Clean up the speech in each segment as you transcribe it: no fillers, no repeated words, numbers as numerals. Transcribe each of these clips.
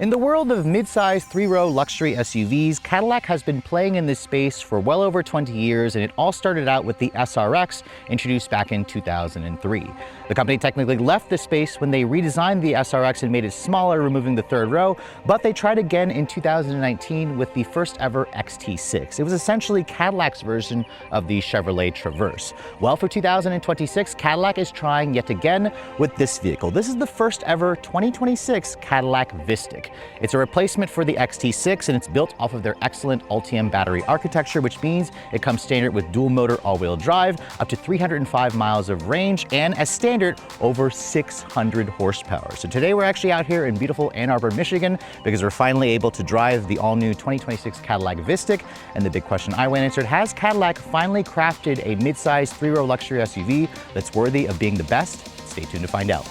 In the world of mid-size three-row luxury SUVs, Cadillac has been playing in this space for well over 20 years, and it all started out with the SRX, introduced back in 2003. The company technically left this space when they redesigned the SRX and made it smaller, removing the third row, but they tried again in 2019 with the first ever XT6. It was essentially Cadillac's version of the Chevrolet Traverse. Well, for 2026, Cadillac is trying yet again with this vehicle. This is the first ever 2026 Cadillac VISTIQ. It's a replacement for the XT6, and it's built off of their excellent Ultium battery architecture, which means it comes standard with dual motor all-wheel drive, up to 305 miles of range, and as standard, over 600 horsepower. So today we're actually out here in beautiful Ann Arbor, Michigan, because we're finally able to drive the all-new 2026 Cadillac VISTIQ. And the big question I went answered, has Cadillac finally crafted a mid-size three-row luxury SUV that's worthy of being the best? Stay tuned to find out.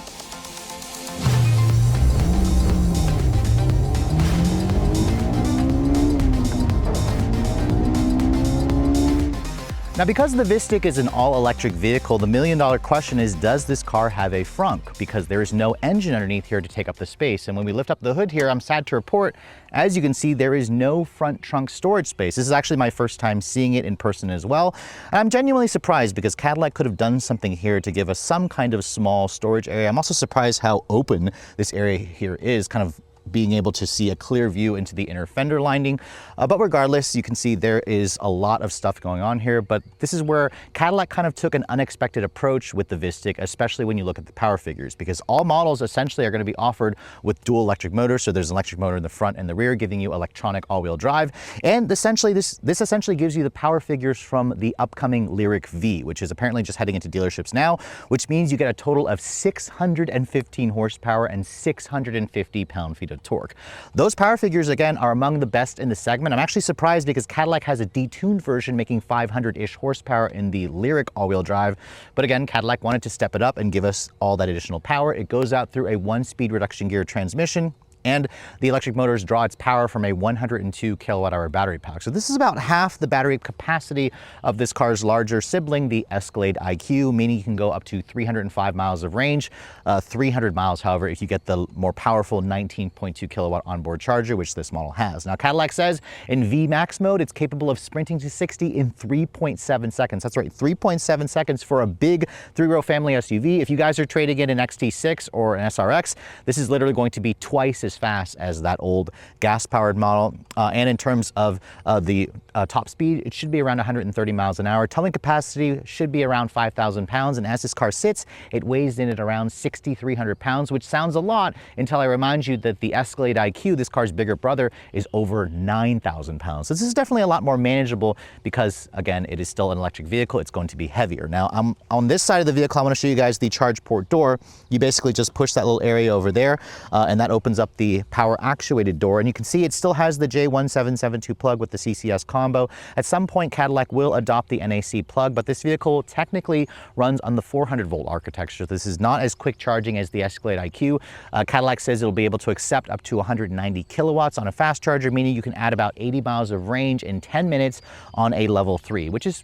Now, because the VISTIQ is an all-electric vehicle, the million-dollar question is, does this car have a frunk? Because there is no engine underneath here to take up the space. And when we lift up the hood here, I'm sad to report, as you can see, there is no front trunk storage space. This is actually my first time seeing it in person as well. And I'm genuinely surprised because Cadillac could have done something here to give us some kind of small storage area. I'm also surprised how open this area here is, kind of being able to see a clear view into the inner fender lining. But regardless, you can see there is a lot of stuff going on here, but this is where Cadillac kind of took an unexpected approach with the VISTIQ, especially when you look at the power figures, because all models essentially are going to be offered with dual electric motors. So there's an electric motor in the front and the rear, giving you electronic all-wheel drive. And essentially, this essentially gives you the power figures from the upcoming Lyriq V, which is apparently just heading into dealerships now, which means you get a total of 615 horsepower and 650 pound-feet of torque. Those power figures, again, are among the best in the segment. I'm actually surprised because Cadillac has a detuned version making 500-ish horsepower in the Lyriq all-wheel drive. But again, Cadillac wanted to step it up and give us all that additional power. It goes out through a 1-speed reduction gear transmission, and the electric motors draw its power from a 102 kilowatt-hour battery pack. So this is about half the battery capacity of this car's larger sibling, the Escalade IQ, meaning you can go up to 305 miles of range, 300 miles, however, if you get the more powerful 19.2 kilowatt onboard charger, which this model has. Now, Cadillac says in VMAX mode, it's capable of sprinting to 60 in 3.7 seconds. That's right, 3.7 seconds for a big three-row family SUV. If you guys are trading in an XT6 or an SRX, this is literally going to be twice as fast as that old gas-powered model. And in terms of the top speed, it should be around 130 miles an hour. Towing capacity should be around 5,000 pounds. And as this car sits, it weighs in at around 6,300 pounds, which sounds a lot until I remind you that the Escalade IQ, this car's bigger brother, is over 9,000 pounds. So this is definitely a lot more manageable because, again, it is still an electric vehicle. It's going to be heavier. Now, on this side of the vehicle, I want to show you guys the charge port door. You basically just push that little area over there, and that opens up the power actuated door, and you can see it still has the J1772 plug with the CCS combo. At some point, Cadillac will adopt the NAC plug, but this vehicle technically runs on the 400-volt architecture. This is not as quick charging as the Escalade IQ. Cadillac says it'll be able to accept up to 190 kilowatts on a fast charger, meaning you can add about 80 miles of range in 10 minutes on a level 3, which is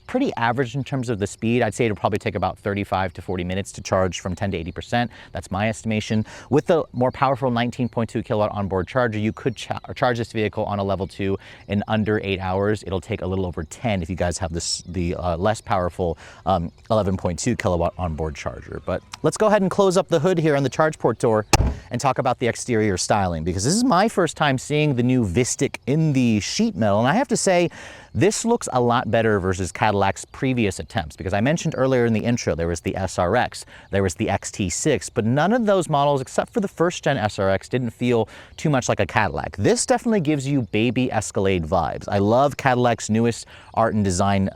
pretty average in terms of the speed. I'd say it'll probably take about 35 to 40 minutes to charge from 10 to 80%. That's my estimation. With the more powerful 19.2 kilowatt onboard charger, you could charge this vehicle on a level 2 in under 8 hours. It'll take a little over 10 if you guys have the less powerful 11.2 kilowatt onboard charger. But let's go ahead and close up the hood here on the charge port door and talk about the exterior styling, because this is my first time seeing the new VISTIQ in the sheet metal, and I have to say, this looks a lot better versus Cadillac's previous attempts, because I mentioned earlier in the intro, there was the SRX, there was the XT6, but none of those models, except for the first-gen SRX, didn't feel too much like a Cadillac. This definitely gives you baby Escalade vibes. I love Cadillac's newest art and design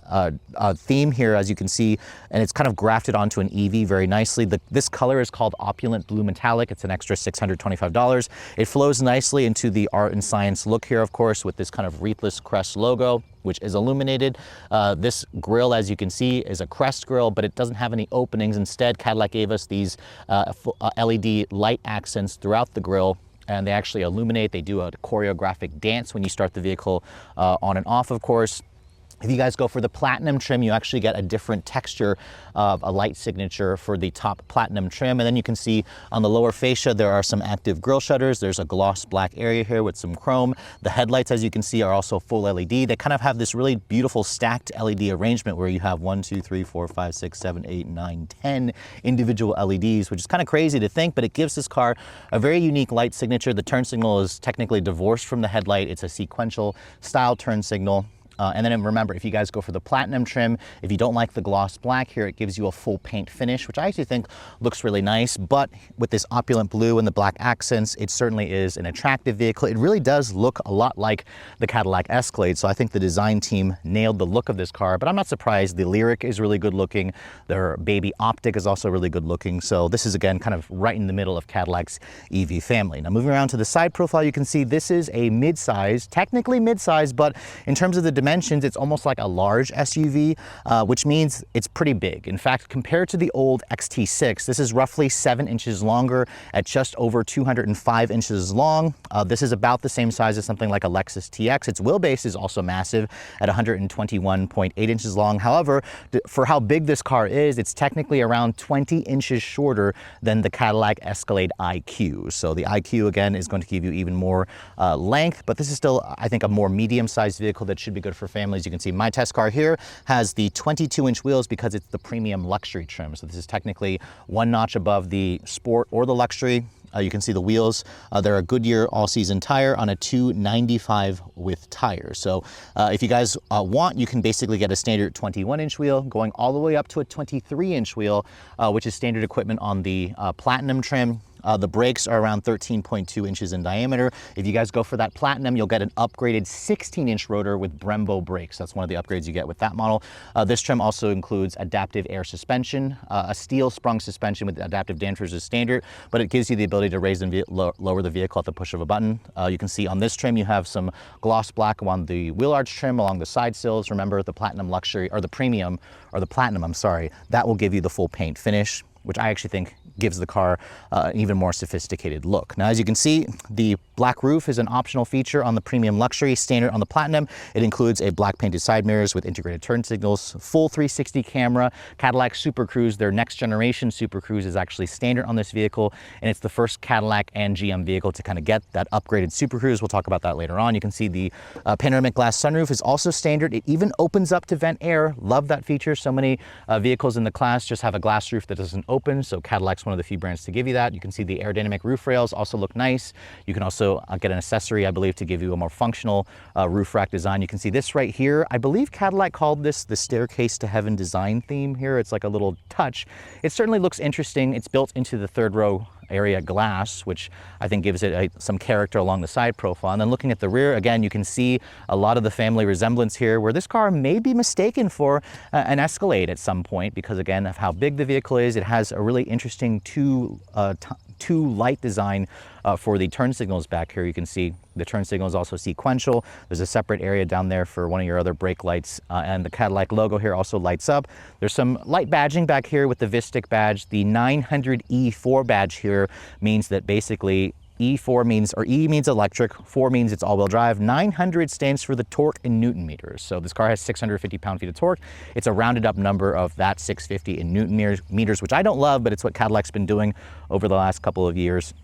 theme here, as you can see, and it's kind of grafted onto an EV very nicely. This color is called Opulent Blue Metallic. It's an extra $625. It flows nicely into the art and science look here, of course, with this kind of wreathless crest logo, which is illuminated. This grille, as you can see, is a crest grille, but it doesn't have any openings. Instead, Cadillac gave us these LED light accents throughout the grille, and they actually illuminate. They do a choreographic dance when you start the vehicle on and off, of course. If you guys go for the platinum trim, you actually get a different texture of a light signature for the top platinum trim. And then you can see on the lower fascia, there are some active grille shutters. There's a gloss black area here with some chrome. The headlights, as you can see, are also full LED. They kind of have this really beautiful stacked LED arrangement where you have 1, 2, 3, 4, 5, 6, 7, 8, 9, 10 individual LEDs, which is kind of crazy to think, but it gives this car a very unique light signature. The turn signal is technically divorced from the headlight. It's a sequential style turn signal. And then remember, if you guys go for the platinum trim, if you don't like the gloss black here, it gives you a full paint finish, which I actually think looks really nice. But with this opulent blue and the black accents, it certainly is an attractive vehicle. It really does look a lot like the Cadillac Escalade. So I think the design team nailed the look of this car, but I'm not surprised. The Lyriq is really good looking. Their baby optic is also really good looking. So this is, again, kind of right in the middle of Cadillac's EV family. Now moving around to the side profile, you can see this is a mid-size, technically mid-size, but in terms of the dimensions, it's almost like a large SUV, which means it's pretty big. In fact, compared to the old XT6, this is roughly 7 inches longer at just over 205 inches long. This is about the same size as something like a Lexus TX. Its wheelbase is also massive at 121.8 inches long. However, for how big this car is, it's technically around 20 inches shorter than the Cadillac Escalade IQ. So the IQ, again, is going to give you even more length, but this is still, I think, a more medium-sized vehicle that should be good for families. You can see my test car here has the 22-inch wheels because it's the premium luxury trim. So this is technically one notch above the sport or the luxury. You can see the wheels. They're a Goodyear all-season tire on a 295 width tire. So if you guys want, you can basically get a standard 21-inch wheel going all the way up to a 23-inch wheel, which is standard equipment on the platinum trim. The brakes are around 13.2 inches in diameter. If you guys go for that platinum, you'll get an upgraded 16-inch rotor with Brembo brakes. That's one of the upgrades you get with that model. This trim also includes adaptive air suspension. A steel sprung suspension with adaptive dampers is standard, but it gives you the ability to raise and lower the vehicle at the push of a button. You can see on this trim, you have some gloss black on the wheel arch trim along the side sills. Remember, the platinum luxury, or the premium, or the platinum, I'm sorry, that will give you the full paint finish, which I actually think gives the car an even more sophisticated look. Now, as you can see, the black roof is an optional feature on the premium luxury. Standard on the platinum, it includes a black painted side mirrors with integrated turn signals, full 360 camera. Cadillac Super Cruise, their next generation Super Cruise, is actually standard on this vehicle, and it's the first Cadillac and GM vehicle to kind of get that upgraded Super Cruise. We'll talk about that later on. You can see the panoramic glass sunroof is also standard. It even opens up to vent air. Love that feature. So many vehicles in the class just have a glass roof that doesn't open, so Cadillac's one of the few brands to give you that. You can see the aerodynamic roof rails also look nice. You can also get an accessory, I believe, to give you a more functional roof rack design. You can see this right here. I believe Cadillac called this the staircase to heaven design theme here. It's like a little touch. It certainly looks interesting. It's built into the third row area glass, which I think gives it some character along the side profile. And then looking at the rear, again, you can see a lot of the family resemblance here, where this car may be mistaken for an Escalade at some point, because again, of how big the vehicle is. It has a really interesting two light design for the turn signals back here. You can see the turn signal is also sequential. There's a separate area down there for one of your other brake lights, and the Cadillac logo here also lights up. There's some light badging back here with the VISTIQ badge. The 900E4 badge here means that basically E4 means, or E means electric, 4 means it's all-wheel drive. 900 stands for the torque in Newton meters. So this car has 650 pound-feet of torque. It's a rounded up number of that 650 in Newton meters, which I don't love, but it's what Cadillac's been doing over the last couple of years.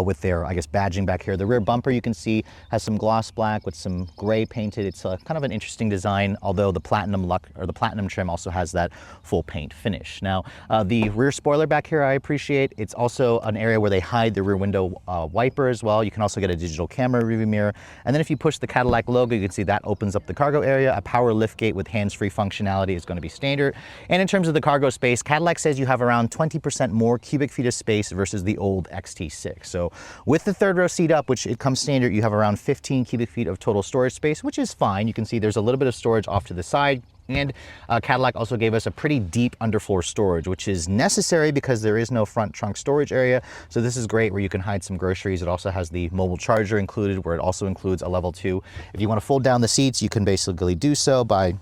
With their, I guess, badging back here. The rear bumper, you can see, has some gloss black with some gray painted. It's kind of an interesting design, although the platinum trim also has that full paint finish. Now, the rear spoiler back here, I appreciate. It's also an area where they hide the rear window wiper as well. You can also get a digital camera rearview mirror. And then if you push the Cadillac logo, you can see that opens up the cargo area. A power liftgate with hands-free functionality is going to be standard. And in terms of the cargo space, Cadillac says you have around 20% more cubic feet of space versus the old XT6. So with the third row seat up, which it comes standard, you have around 15 cubic feet of total storage space, which is fine. You can see there's a little bit of storage off to the side. And Cadillac also gave us a pretty deep underfloor storage, which is necessary because there is no front trunk storage area. So this is great where you can hide some groceries. It also has the mobile charger included, where it also includes a level 2. If you want to fold down the seats, you can basically do so by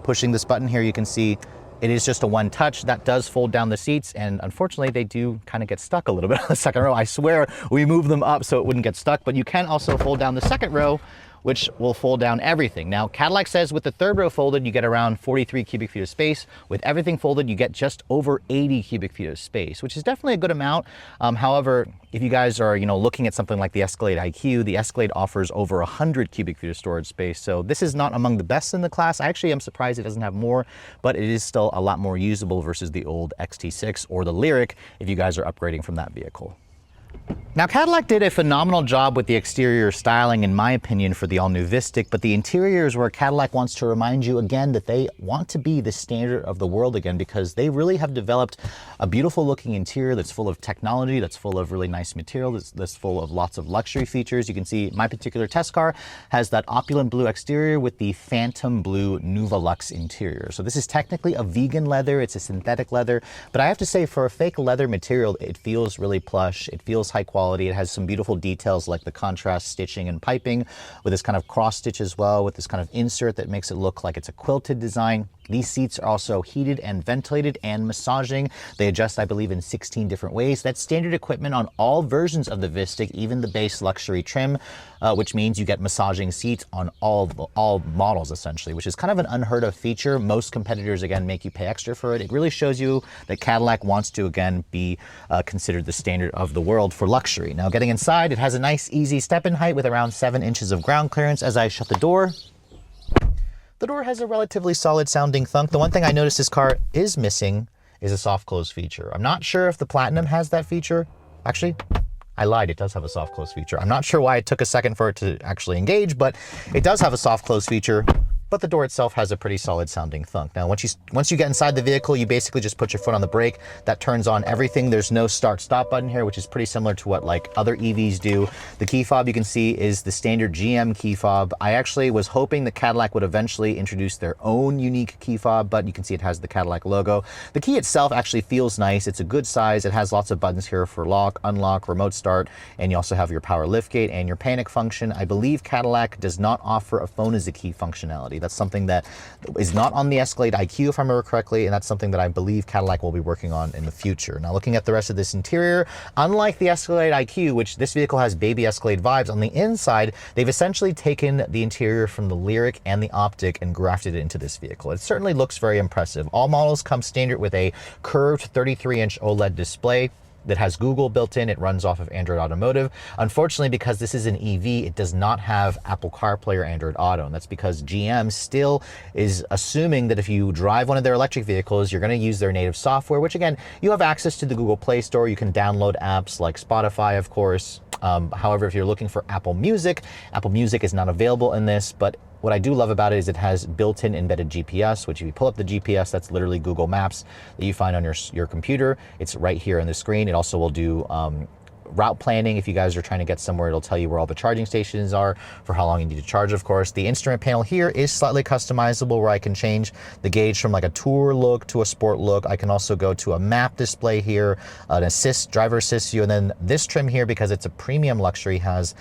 pushing this button here. You can see it is just a one touch. That does fold down the seats, and unfortunately they do kind of get stuck a little bit on the second row. I swear we moved them up so it wouldn't get stuck, but you can also fold down the second row which will fold down everything. Now, Cadillac says with the third row folded, you get around 43 cubic feet of space. With everything folded, you get just over 80 cubic feet of space, which is definitely a good amount. However, if you guys are, looking at something like the Escalade IQ, the Escalade offers over 100 cubic feet of storage space. So this is not among the best in the class. I actually am surprised it doesn't have more, but it is still a lot more usable versus the old XT6 or the Lyriq if you guys are upgrading from that vehicle. Now, Cadillac did a phenomenal job with the exterior styling, in my opinion, for the all-new VISTIQ, but the interior is where Cadillac wants to remind you again that they want to be the standard of the world again, because they really have developed a beautiful looking interior that's full of technology, that's full of really nice material, that's full of lots of luxury features. You can see my particular test car has that opulent blue exterior with the phantom blue Nuva Luxe interior. So this is technically a vegan leather, it's a synthetic leather, but I have to say, for a fake leather material, it feels really plush, it feels high quality. It has some beautiful details like the contrast stitching and piping with this kind of cross stitch as well, with this kind of insert that makes it look like it's a quilted design. These seats are also heated and ventilated and massaging. They adjust, I believe, in 16 different ways. That's standard equipment on all versions of the VISTIQ, even the base luxury trim, which means you get massaging seats on all models essentially, which is kind of an unheard of feature. Most competitors, again, make you pay extra for it. It really shows you that Cadillac wants to, again, be considered the standard of the world for luxury. Now, getting inside, it has a nice, easy step-in height with around 7 inches of ground clearance. As I shut the door has a relatively solid sounding thunk. The one thing I noticed this car is missing is a soft close feature. I'm not sure if the Platinum has that feature. Actually, I lied, it does have a soft close feature. I'm not sure why it took a second for it to actually engage, but it does have a soft close feature. But the door itself has a pretty solid sounding thunk. Now, once you get inside the vehicle, you basically just put your foot on the brake. That turns on everything. There's no start-stop button here, which is pretty similar to what like other EVs do. The key fob you can see is the standard GM key fob. I actually was hoping that Cadillac would eventually introduce their own unique key fob, but you can see it has the Cadillac logo. The key itself actually feels nice. It's a good size. It has lots of buttons here for lock, unlock, remote start, and you also have your power liftgate and your panic function. I believe Cadillac does not offer a phone as a key functionality. That's something that is not on the Escalade IQ, if I remember correctly, and that's something that I believe Cadillac will be working on in the future. Now, looking at the rest of this interior, unlike the Escalade IQ, which this vehicle has baby Escalade vibes, on the inside, they've essentially taken the interior from the Lyriq and the Optic and grafted it into this vehicle. It certainly looks very impressive. All models come standard with a curved 33-inch OLED display that has Google built in. It runs off of Android Automotive. Unfortunately, because this is an EV, it does not have Apple CarPlay or Android Auto, and that's because GM still is assuming that if you drive one of their electric vehicles, you're going to use their native software, which again, you have access to the Google Play Store. You can download apps like Spotify, of course. However, if you're looking for Apple Music is not available in this, but what I do love about it is it has built-in embedded GPS, which if you pull up the GPS, that's literally Google Maps that you find on your computer. It's right here on the screen. It also will do route planning. If you guys are trying to get somewhere, it'll tell you where all the charging stations are for how long you need to charge, of course. The instrument panel here is slightly customizable, where I can change the gauge from like a tour look to a sport look. I can also go to a map display here, an driver assist view, and then this trim here, because it's a premium luxury, has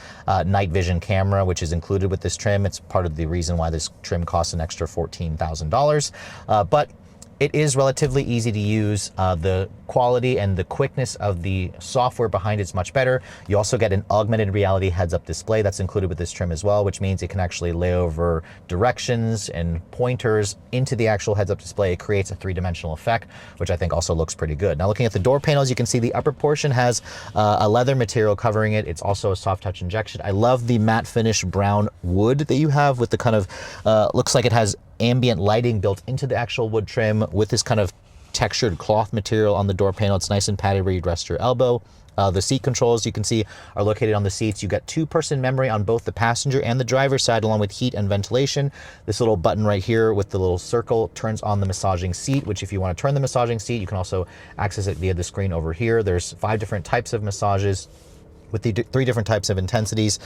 night vision camera, which is included with this trim. It's part of the reason why this trim costs an extra $14,000. But it is relatively easy to use. The quality and the quickness of the software behind it's much better. You also get an augmented reality heads-up display that's included with this trim as well, which means it can actually lay over directions and pointers into the actual heads-up display. It creates a three-dimensional effect, which I think also looks pretty good. Now, looking at the door panels, you can see the upper portion has a leather material covering it. It's also a soft touch injection. I love the matte finish brown wood that you have with the kind of, looks like it has ambient lighting built into the actual wood trim with this kind of textured cloth material on the door panel. It's nice and padded where you'd rest your elbow. The seat controls, you can see, are located on the seats. You got 2-person memory on both the passenger and the driver's side, along with heat and ventilation. This little button right here with the little circle turns on the massaging seat, which if you want to turn the massaging seat, you can also access it via the screen over here. There's 5 different types of massages with the 3 different types of intensities.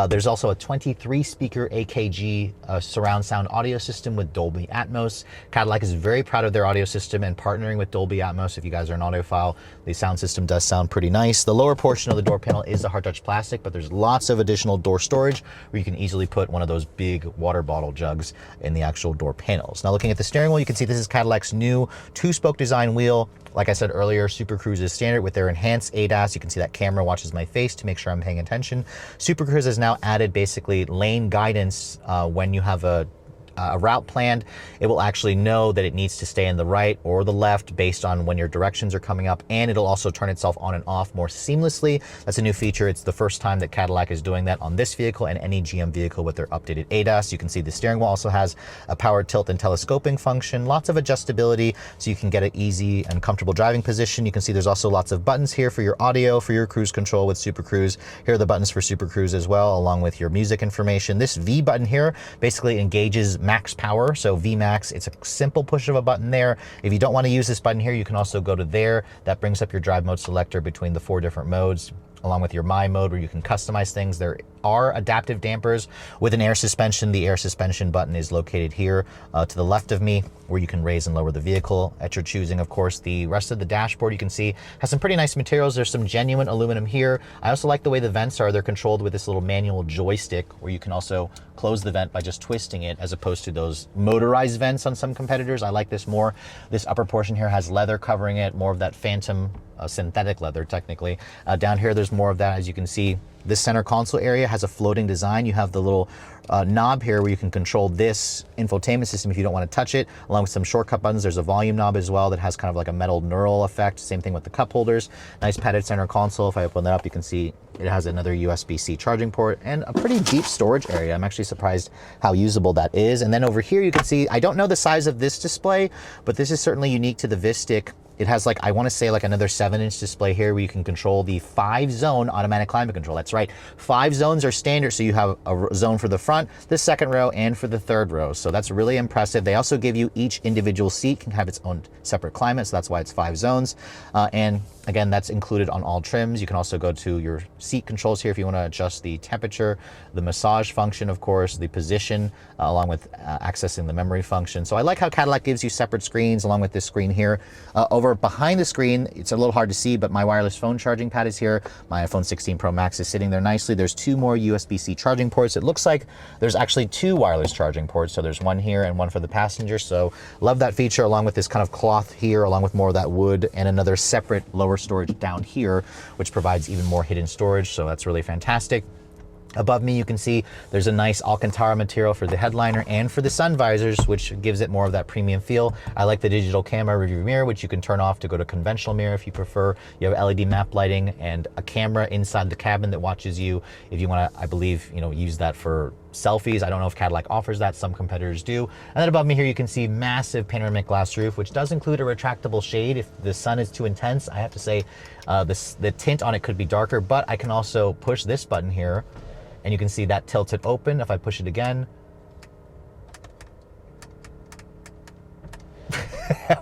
There's also a 23-speaker AKG surround sound audio system with Dolby Atmos. Cadillac is very proud of their audio system and partnering with Dolby Atmos. If you guys are an audiophile, the sound system does sound pretty nice. The lower portion of the door panel is a hard touch plastic, but there's lots of additional door storage where you can easily put one of those big water bottle jugs in the actual door panels. Now, looking at the steering wheel, you can see this is Cadillac's new 2-spoke design wheel. Like I said earlier, Super Cruise is standard with their enhanced ADAS. You can see that camera watches my face to make sure I'm paying attention. Super Cruise has now added basically lane guidance when you have a route planned. It will actually know that it needs to stay in the right or the left based on when your directions are coming up, and it'll also turn itself on and off more seamlessly. That's a new feature. It's the first time that Cadillac is doing that on this vehicle and any GM vehicle with their updated ADAS. You can see the steering wheel also has a power tilt and telescoping function, lots of adjustability so you can get an easy and comfortable driving position. You can see there's also lots of buttons here for your audio, for your cruise control with Super Cruise. Here are the buttons for Super Cruise as well, along with your music information. This V button here basically engages max power, so VMAX. It's a simple push of a button there. If you don't want to use this button here, you can also go to there. That brings up your drive mode selector between the 4 different modes, along with your My mode where you can customize things. There are adaptive dampers with an air suspension. The air suspension button is located here to the left of me, where you can raise and lower the vehicle at your choosing. Of course, the rest of the dashboard you can see has some pretty nice materials. There's some genuine aluminum here. I also like the way the vents are. They're controlled with this little manual joystick where you can also close the vent by just twisting it, as opposed to those motorized vents on some competitors. I like this more. This upper portion here has leather covering it, more of that phantom synthetic leather technically. Down here there's more of that. As you can see, this center console area has a floating design. You have the little knob here where you can control this infotainment system if you don't want to touch it, along with some shortcut buttons. There's a volume knob as well that has kind of like a metal knurl effect. Same thing with the cup holders. Nice padded center console. If I open that up, you can see it has another USB-C charging port and a pretty deep storage area. I'm actually surprised how usable that is. And then over here you can see, I don't know the size of this display, but this is certainly unique to the VISTIQ. It has like, I want to say like another 7-inch display here where you can control the 5-zone automatic climate control. That's right, 5 zones are standard. So you have a zone for the front, the second row, and for the third row. So that's really impressive. They also give you each individual seat can have its own separate climate. So that's why it's 5 zones. And again, that's included on all trims. You can also go to your seat controls here if you want to adjust the temperature, the massage function, of course, the position, along with accessing the memory function. So I like how Cadillac gives you separate screens along with this screen here. Over behind the screen, it's a little hard to see, but my wireless phone charging pad is here. My iPhone 16 Pro Max is sitting there nicely. There's 2 more USB-C charging ports. It looks like there's actually 2 wireless charging ports. So there's one here and one for the passenger. So love that feature, along with this kind of cloth here, along with more of that wood, and another separate lower storage down here, which provides even more hidden storage. So that's really fantastic. Above me, you can see there's a nice Alcantara material for the headliner and for the sun visors, which gives it more of that premium feel. I like the digital camera rearview mirror, which you can turn off to go to conventional mirror if you prefer. You have LED map lighting and a camera inside the cabin that watches you. If you want to, I believe, use that for selfies. I don't know if Cadillac offers that. Some competitors do. And then above me here, you can see massive panoramic glass roof, which does include a retractable shade. If the sun is too intense, I have to say the tint on it could be darker, but I can also push this button here, and you can see that tilts it open. If I push it again,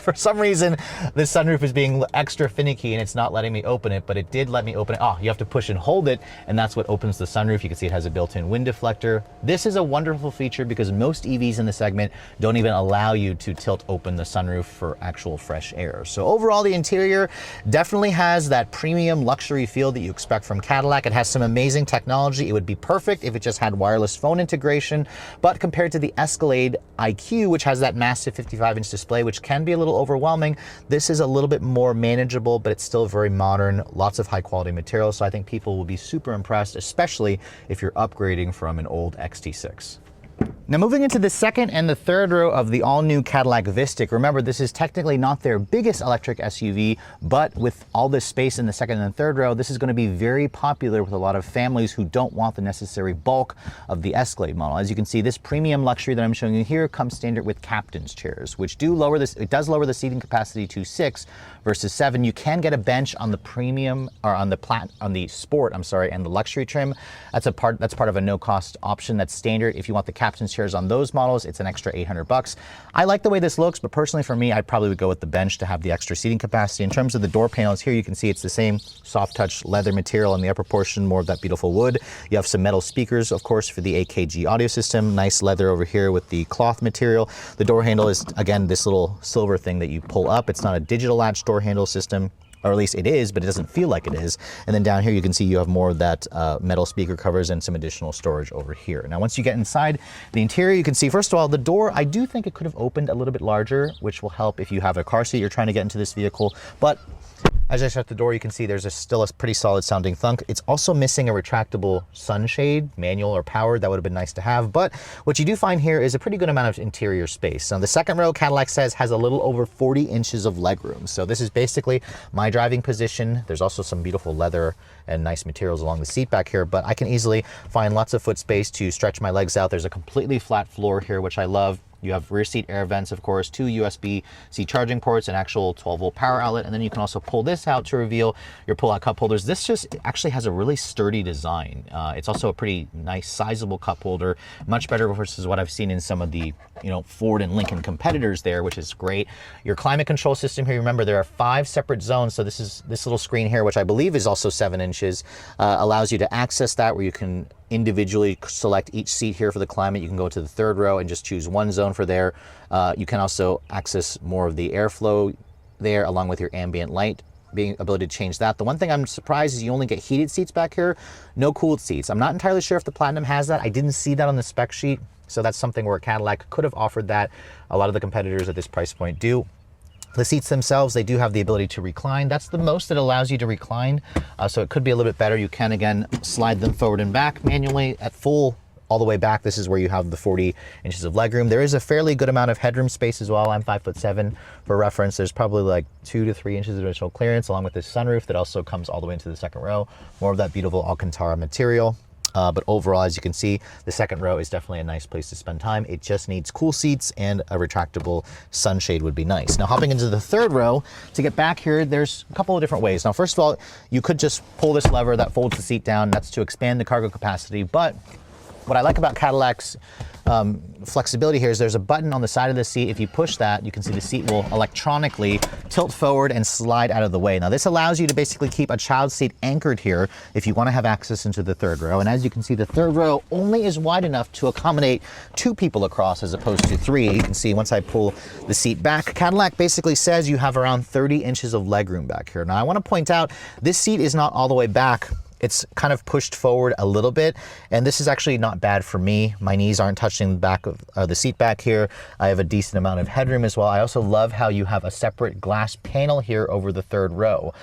for some reason, the sunroof is being extra finicky and it's not letting me open it, but it did let me open it. Oh, you have to push and hold it, and that's what opens the sunroof. You can see it has a built-in wind deflector. This is a wonderful feature because most EVs in the segment don't even allow you to tilt open the sunroof for actual fresh air. So overall, the interior definitely has that premium luxury feel that you expect from Cadillac. It has some amazing technology. It would be perfect if it just had wireless phone integration, but compared to the Escalade IQ, which has that massive 55-inch display, which can be a little overwhelming, this is a little bit more manageable, but it's still very modern, lots of high quality materials. So I think people will be super impressed, especially if you're upgrading from an old XT6. Now moving into the second and the third row of the all-new Cadillac VISTIQ. Remember, this is technically not their biggest electric SUV, but with all this space in the second and third row, this is going to be very popular with a lot of families who don't want the necessary bulk of the Escalade model. As you can see, this premium luxury that I'm showing you here comes standard with captain's chairs, which do lower this. It does lower the seating capacity to 6 versus 7. You can get a bench on the premium, or on the sport, I'm sorry, and the luxury trim. That's part of a no-cost option that's standard. If you want the captain's chairs on those models, it's an extra $800. I like the way this looks, but personally for me, I probably would go with the bench to have the extra seating capacity. In terms of the door panels here, you can see it's the same soft touch leather material in the upper portion, more of that beautiful wood. You have some metal speakers, of course, for the AKG audio system. Nice leather over here with the cloth material. The door handle is, again, this little silver thing that you pull up. It's not a digital latch door handle system, or at least it is, but it doesn't feel like it is. And then down here, you can see you have more of that metal speaker covers and some additional storage over here. Now, once you get inside the interior, you can see, first of all, the door, I do think it could have opened a little bit larger, which will help if you have a car seat you're trying to get into this vehicle. But As I shut the door, you can see there's still a pretty solid sounding thunk. It's also missing a retractable sunshade, manual or powered. That would have been nice to have. But what you do find here is a pretty good amount of interior space. Now, the second row, Cadillac says, has a little over 40 inches of legroom. So this is basically my driving position. There's also some beautiful leather and nice materials along the seat back here, but I can easily find lots of foot space to stretch my legs out. There's a completely flat floor here, which I love. You have rear seat air vents, of course, 2 USB-C charging ports, an actual 12-volt power outlet, and then you can also pull this out to reveal your pull-out cup holders. This just actually has a really sturdy design. It's also a pretty nice, sizable cup holder, much better versus what I've seen in some of the, Ford and Lincoln competitors there, which is great. Your climate control system here, remember, there are 5 separate zones, so this little screen here, which I believe is also 7 inches, allows you to access that where you can individually select each seat here for the climate. You can go to the third row and just choose one zone for there. You can also access more of the airflow there along with your ambient light, being ability to change that. The one thing I'm surprised is you only get heated seats back here, no cooled seats. I'm not entirely sure if the Platinum has that. I didn't see that on the spec sheet. So that's something where Cadillac could have offered that. A lot of the competitors at this price point do. The seats themselves, they do have the ability to recline. That's the most it allows you to recline. So it could be a little bit better. You can, again, slide them forward and back manually at full, all the way back. This is where you have the 40 inches of legroom. There is a fairly good amount of headroom space as well. I'm 5'7" for reference. There's probably like 2 to 3 inches of additional clearance along with this sunroof that also comes all the way into the second row. More of that beautiful Alcantara material. But overall, as you can see, the second row is definitely a nice place to spend time. It just needs cool seats and a retractable sunshade would be nice. Now, hopping into the third row, to get back here, there's a couple of different ways. Now, first of all, you could just pull this lever that folds the seat down. That's to expand the cargo capacity. But what I like about Cadillac's flexibility here is there's a button on the side of the seat. If you push that, you can see the seat will electronically tilt forward and slide out of the way. Now, this allows you to basically keep a child seat anchored here if you want to have access into the third row. And as you can see, the third row only is wide enough to accommodate 2 people across as opposed to 3. You can see once I pull the seat back, Cadillac basically says you have around 30 inches of legroom back here. Now, I want to point out this seat is not all the way back. It's kind of pushed forward a little bit, and this is actually not bad for me. My knees aren't touching the back of the seat back here. I have a decent amount of headroom as well. I also love how you have a separate glass panel here over the third row.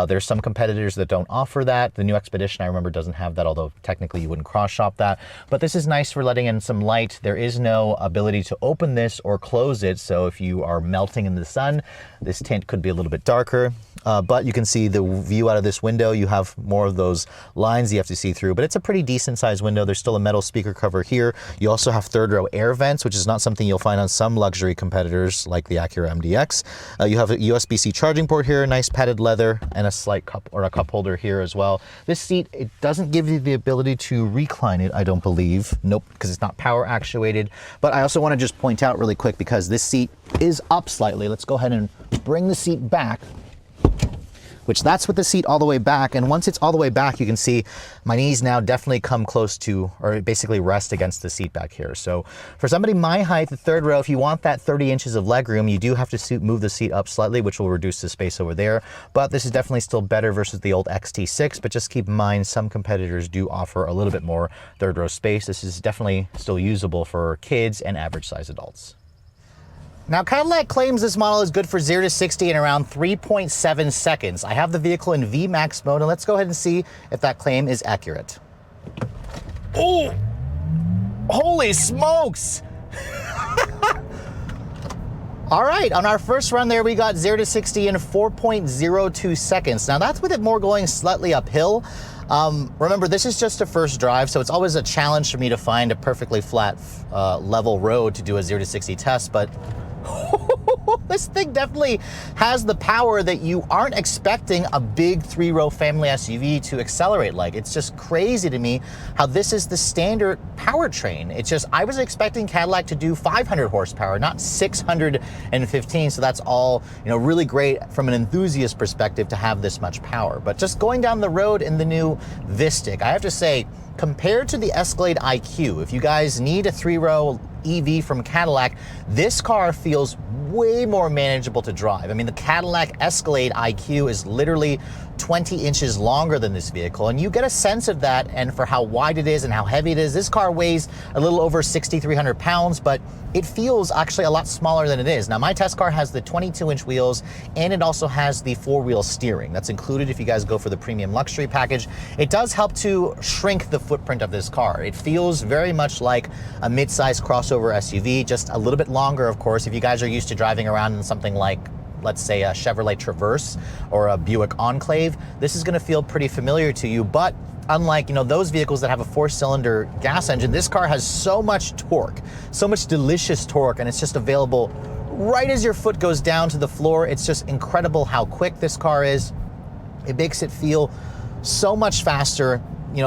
There's some competitors that don't offer that. The new Expedition, I remember, doesn't have that, although technically you wouldn't cross-shop that. But this is nice for letting in some light. There is no ability to open this or close it, so if you are melting in the sun, this tint could be a little bit darker. But you can see the view out of this window. You have more of those lines you have to see through, but it's a pretty decent sized window. There's still a metal speaker cover here. You also have third row air vents, which is not something you'll find on some luxury competitors like the Acura MDX. You have a USB-C charging port here, nice padded leather, and a slight cup or a cup holder here as well. This seat, it doesn't give you the ability to recline it, I don't believe. Nope, because it's not power actuated. But I also want to just point out really quick, because this seat is up slightly. Let's go ahead and bring the seat back, which that's with the seat all the way back. And once it's all the way back, you can see my knees now definitely come close to, or basically rest against the seat back here. So for somebody my height, the third row, if you want that 30 inches of legroom, you do have to move the seat up slightly, which will reduce the space over there. But this is definitely still better versus the old XT6. But just keep in mind, some competitors do offer a little bit more third row space. This is definitely still usable for kids and average size adults. Now, Cadillac claims this model is good for 0 to 60 in around 3.7 seconds. I have the vehicle in VMAX mode, and let's go ahead and see if that claim is accurate. Oh, holy smokes! All right, on our first run there, we got 0 to 60 in 4.02 seconds. Now, that's with it more going slightly uphill. Remember, this is just a first drive, so it's always a challenge for me to find a perfectly flat, level road to do a 0 to 60 test, but this thing definitely has the power that you aren't expecting a big 3-row family SUV to accelerate like. It's just crazy to me how this is the standard powertrain. It's just, I was expecting Cadillac to do 500 horsepower, not 615. So that's all, really great from an enthusiast perspective to have this much power. But just going down the road in the new VISTIQ, I have to say, compared to the Escalade IQ, if you guys need a 3-row EV from Cadillac, this car feels way more manageable to drive. I mean, the Cadillac Escalade IQ is literally 20 inches longer than this vehicle, and you get a sense of that, and for how wide it is and how heavy it is. This car weighs a little over 6,300 pounds, but it feels actually a lot smaller than it is. Now, my test car has the 22-inch wheels, and it also has the 4-wheel steering. That's included if you guys go for the premium luxury package. It does help to shrink the footprint of this car. It feels very much like a mid-size crossover SUV, just a little bit longer, of course. If you guys are used to driving around in something like, let's say, a Chevrolet Traverse or a Buick Enclave, this is going to feel pretty familiar to you. But unlike, those vehicles that have a 4-cylinder gas engine, this car has so much torque, so much delicious torque, and it's just available right as your foot goes down to the floor. It's just incredible how quick this car is. It makes it feel so much faster,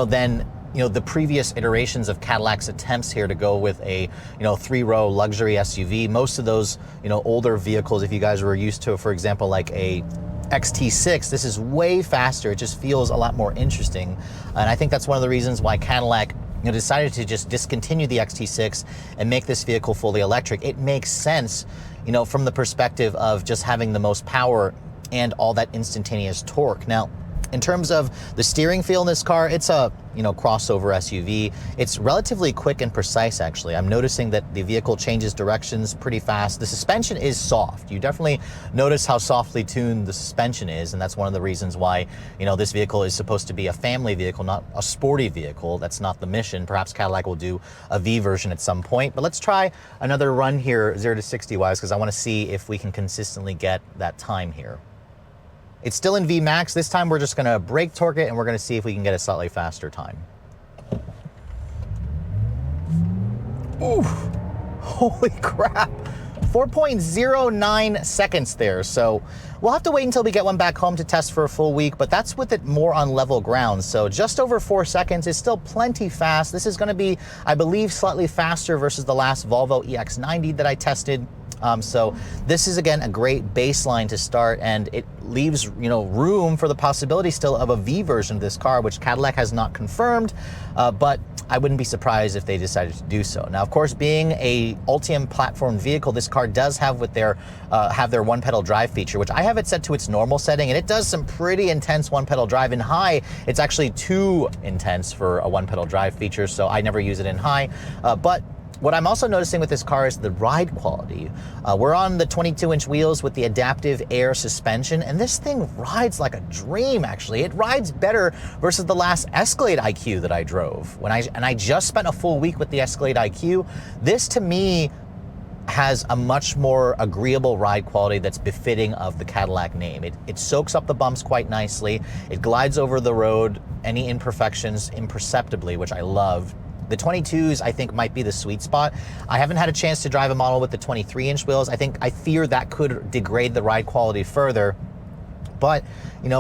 than the previous iterations of Cadillac's attempts here to go with a 3-row luxury SUV. Most of those older vehicles, if you guys were used to, for example, like a XT6, this is way faster. It just feels a lot more interesting, and I think that's one of the reasons why Cadillac decided to just discontinue the XT6 and make this vehicle fully electric. It makes sense, from the perspective of just having the most power and all that instantaneous torque. Now, in terms of the steering feel in this car, it's a crossover SUV. It's relatively quick and precise, actually. I'm noticing that the vehicle changes directions pretty fast. The suspension is soft. You definitely notice how softly tuned the suspension is, and that's one of the reasons why this vehicle is supposed to be a family vehicle, not a sporty vehicle. That's not the mission. Perhaps Cadillac will do a V version at some point, but let's try another run here, 0 to 60 wise, because I want to see if we can consistently get that time here. It's still in VMAX. This time we're just gonna brake torque it, and we're gonna see if we can get a slightly faster time. Ooh, holy crap. 4.09 seconds there. So we'll have to wait until we get one back home to test for a full week, but that's with it more on level ground. So just over 4 seconds is still plenty fast. This is gonna be, I believe, slightly faster versus the last Volvo EX90 that I tested. So this is, again, a great baseline to start, and it leaves room for the possibility still of a V version of this car, which Cadillac has not confirmed, but I wouldn't be surprised if they decided to do so. Now, of course, being a Ultium platform vehicle, this car does have their one-pedal drive feature, which I have it set to its normal setting, and it does some pretty intense one-pedal drive. In high, it's actually too intense for a one-pedal drive feature, so I never use it in high, but what I'm also noticing with this car is the ride quality. We're on the 22-inch wheels with the adaptive air suspension, and this thing rides like a dream, actually. It rides better versus the last Escalade IQ that I drove. And I just spent a full week with the Escalade IQ. This, to me, has a much more agreeable ride quality that's befitting of the Cadillac name. It soaks up the bumps quite nicely. It glides over the road, any imperfections imperceptibly, which I love. The 22s, I think, might be the sweet spot. I haven't had a chance to drive a model with the 23-inch wheels. I fear that could degrade the ride quality further. But,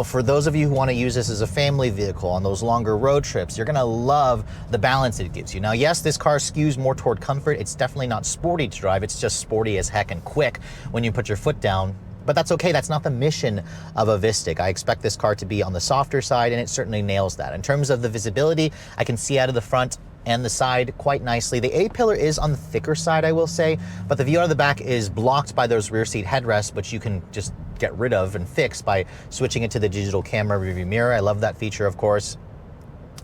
for those of you who want to use this as a family vehicle on those longer road trips, you're going to love the balance it gives you. Now, yes, this car skews more toward comfort. It's definitely not sporty to drive. It's just sporty as heck and quick when you put your foot down. But that's okay. That's not the mission of a VISTIQ. I expect this car to be on the softer side, and it certainly nails that. In terms of the visibility, I can see out of the front and the side quite nicely. The A-pillar is on the thicker side, I will say, but the view out of the back is blocked by those rear seat headrests, which you can just get rid of and fix by switching it to the digital camera rearview mirror. I love that feature, of course.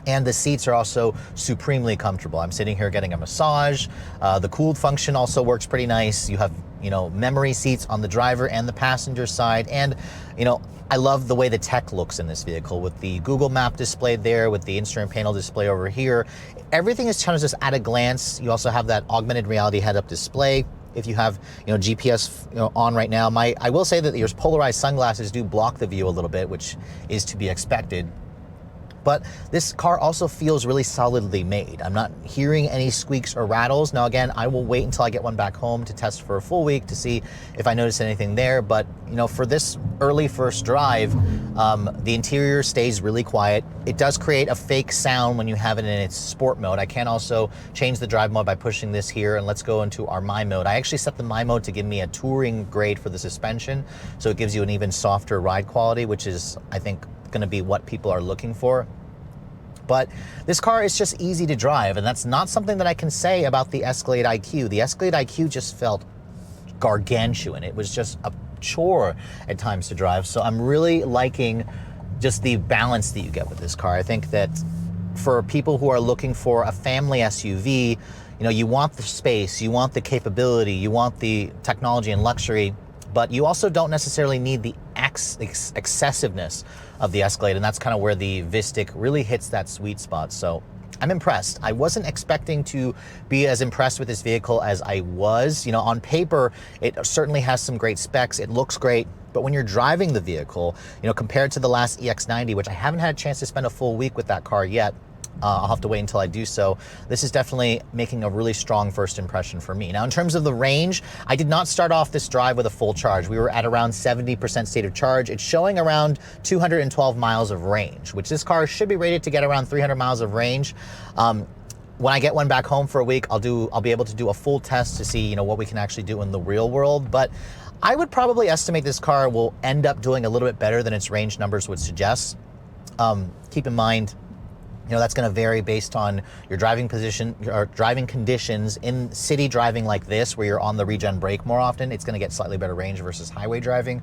And the seats are also supremely comfortable. I'm sitting here getting a massage. The cooled function also works pretty nice. You have, memory seats on the driver and the passenger side. And, I love the way the tech looks in this vehicle with the Google Map displayed there, with the instrument panel display over here. Everything is kind of just at a glance. You also have that augmented reality head-up display. If you have, GPS, on right now. I will say that your polarized sunglasses do block the view a little bit, which is to be expected. But this car also feels really solidly made. I'm not hearing any squeaks or rattles. Now, again, I will wait until I get one back home to test for a full week to see if I notice anything there. But, for this early first drive, the interior stays really quiet. It does create a fake sound when you have it in its sport mode. I can also change the drive mode by pushing this here, and let's go into our My mode. I actually set the My mode to give me a touring grade for the suspension, so it gives you an even softer ride quality, which is, I think, going to be what people are looking for. But this car is just easy to drive, and that's not something that I can say about the Escalade IQ. The Escalade IQ just felt gargantuan. It was just a chore at times to drive. So I'm really liking just the balance that you get with this car. I think that for people who are looking for a family SUV, you know, you want the space, you want the capability, you want the technology and luxury, but you also don't necessarily need the excessiveness of the Escalade, and that's kind of where the VISTIQ really hits that sweet spot. So I'm impressed. I wasn't expecting to be as impressed with this vehicle as I was. You know, on paper, it certainly has some great specs. It looks great, but when you're driving the vehicle, you know, compared to the last EX90, which I haven't had a chance to spend a full week with that car yet, I'll have to wait until I do so. This is definitely making a really strong first impression for me. Now, in terms of the range, I did not start off this drive with a full charge. We were at around 70% state of charge. It's showing around 212 miles of range, which this car should be rated to get around 300 miles of range. When I get one back home for a week, I'll be able to do a full test to see, you know, what we can actually do in the real world. But I would probably estimate this car will end up doing a little bit better than its range numbers would suggest. Keep in mind, you know, that's going to vary based on your driving position or driving conditions. In city driving like this, where you're on the regen brake more often, it's going to get slightly better range versus highway driving.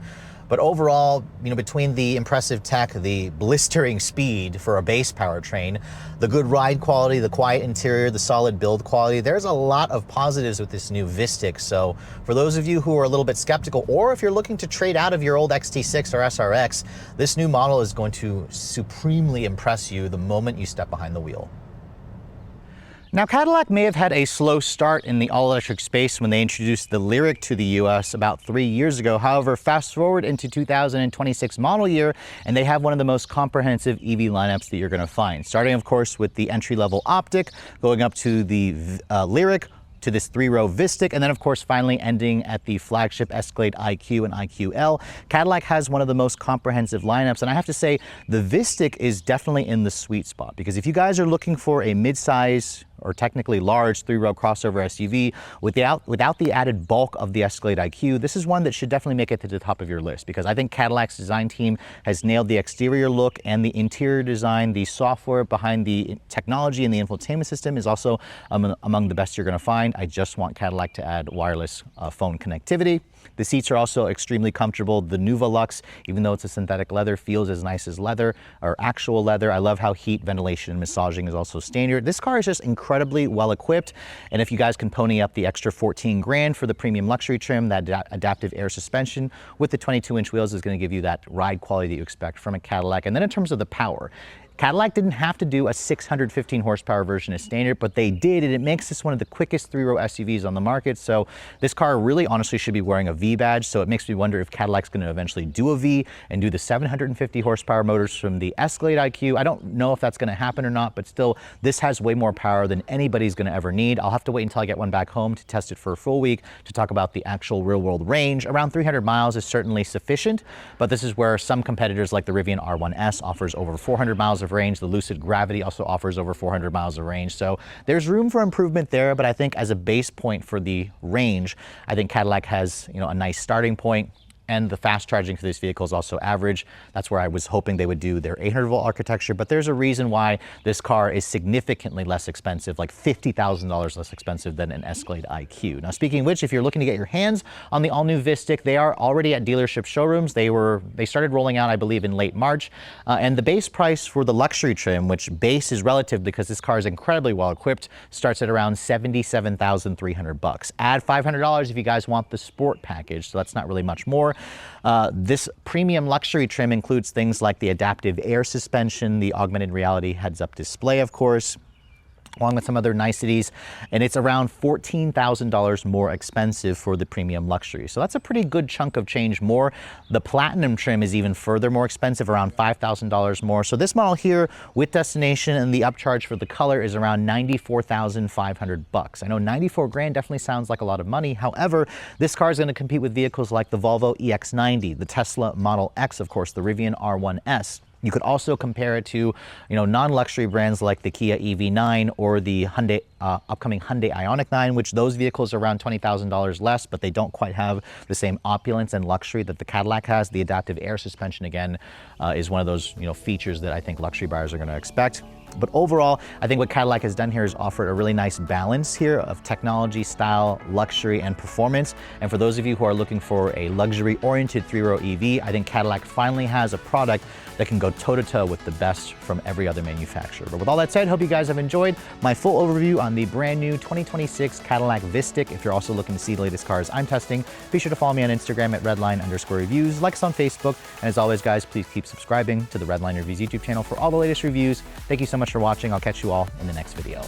But overall, you know, between the impressive tech, the blistering speed for a base powertrain, the good ride quality, the quiet interior, the solid build quality, there's a lot of positives with this new VISTIQ. So for those of you who are a little bit skeptical, or if you're looking to trade out of your old XT6 or SRX, this new model is going to supremely impress you the moment you step behind the wheel. Now, Cadillac may have had a slow start in the all-electric space when they introduced the Lyriq to the US about 3 years ago. However, fast forward into 2026 model year, and they have one of the most comprehensive EV lineups that you're going to find. Starting, of course, with the entry-level Optic, going up to the Lyriq, to this 3-row VISTIQ, and then of course finally ending at the flagship Escalade IQ and IQL. Cadillac has one of the most comprehensive lineups, and I have to say the VISTIQ is definitely in the sweet spot, because if you guys are looking for a mid-size or technically large 3-row crossover SUV without the added bulk of the Escalade IQ, this is one that should definitely make it to the top of your list, because I think Cadillac's design team has nailed the exterior look and the interior design. The software behind the technology and the infotainment system is also among the best you're going to find. I just want Cadillac to add wireless phone connectivity. The seats are also extremely comfortable. The Nuva Lux, even though it's a synthetic leather, feels as nice as leather or actual leather. I love how heat, ventilation, and massaging is also standard. This car is just incredibly well equipped. And if you guys can pony up the extra 14 grand for the premium luxury trim, that adaptive air suspension with the 22-inch wheels is going to give you that ride quality that you expect from a Cadillac. And then in terms of the power, Cadillac didn't have to do a 615 horsepower version as standard, but they did, and it makes this one of the quickest 3-row SUVs on the market. So this car really honestly should be wearing a V badge, so it makes me wonder if Cadillac's going to eventually do a V and do the 750 horsepower motors from the Escalade IQ. I don't know if that's going to happen or not, but still, this has way more power than anybody's going to ever need. I'll have to wait until I get one back home to test it for a full week to talk about the actual real-world range. Around 300 miles is certainly sufficient, but this is where some competitors like the Rivian R1S offers over 400 miles of range. The Lucid Gravity also offers over 400 miles of range. So there's room for improvement there, but I think as a base point for the range, I think Cadillac has, you know, a nice starting point. And the fast charging for this vehicle is also average. That's where I was hoping they would do their 800-volt architecture, but there's a reason why this car is significantly less expensive, like $50,000 less expensive than an Escalade IQ. Now, speaking of which, if you're looking to get your hands on the all-new VISTIQ, they are already at dealership showrooms. They started rolling out, I believe, in late March. And the base price for the luxury trim, which base is relative because this car is incredibly well equipped, starts at around $77,300. Add $500 if you guys want the sport package, so that's not really much more. This premium luxury trim includes things like the adaptive air suspension, the augmented reality heads-up display, of course, along with some other niceties, and it's around $14,000 more expensive for the premium luxury. So that's a pretty good chunk of change more. The platinum trim is even further more expensive, around $5,000 more. So this model here with destination and the upcharge for the color is around $94,500. I know 94 grand definitely sounds like a lot of money. However, this car is going to compete with vehicles like the Volvo EX90, the Tesla Model X, of course, the Rivian R1S. You could also compare it to, you know, non-luxury brands like the Kia EV9 or the Hyundai, upcoming Hyundai Ioniq 9, which those vehicles are around $20,000 less, but they don't quite have the same opulence and luxury that the Cadillac has. The adaptive air suspension, again, is one of those, you know, features that I think luxury buyers are going to expect. But overall, I think what Cadillac has done here is offered a really nice balance here of technology, style, luxury, and performance. And for those of you who are looking for a luxury-oriented three-row EV, I think Cadillac finally has a product that can go toe-to-toe with the best from every other manufacturer. But with all that said, hope you guys have enjoyed my full overview on the brand new 2026 Cadillac VISTIQ. If you're also looking to see the latest cars I'm testing, be sure to follow me on Instagram at redline_reviews, like us on Facebook, and as always, guys, please keep subscribing to the Redline Reviews YouTube channel for all the latest reviews. Thank you so much for watching. I'll catch you all in the next video.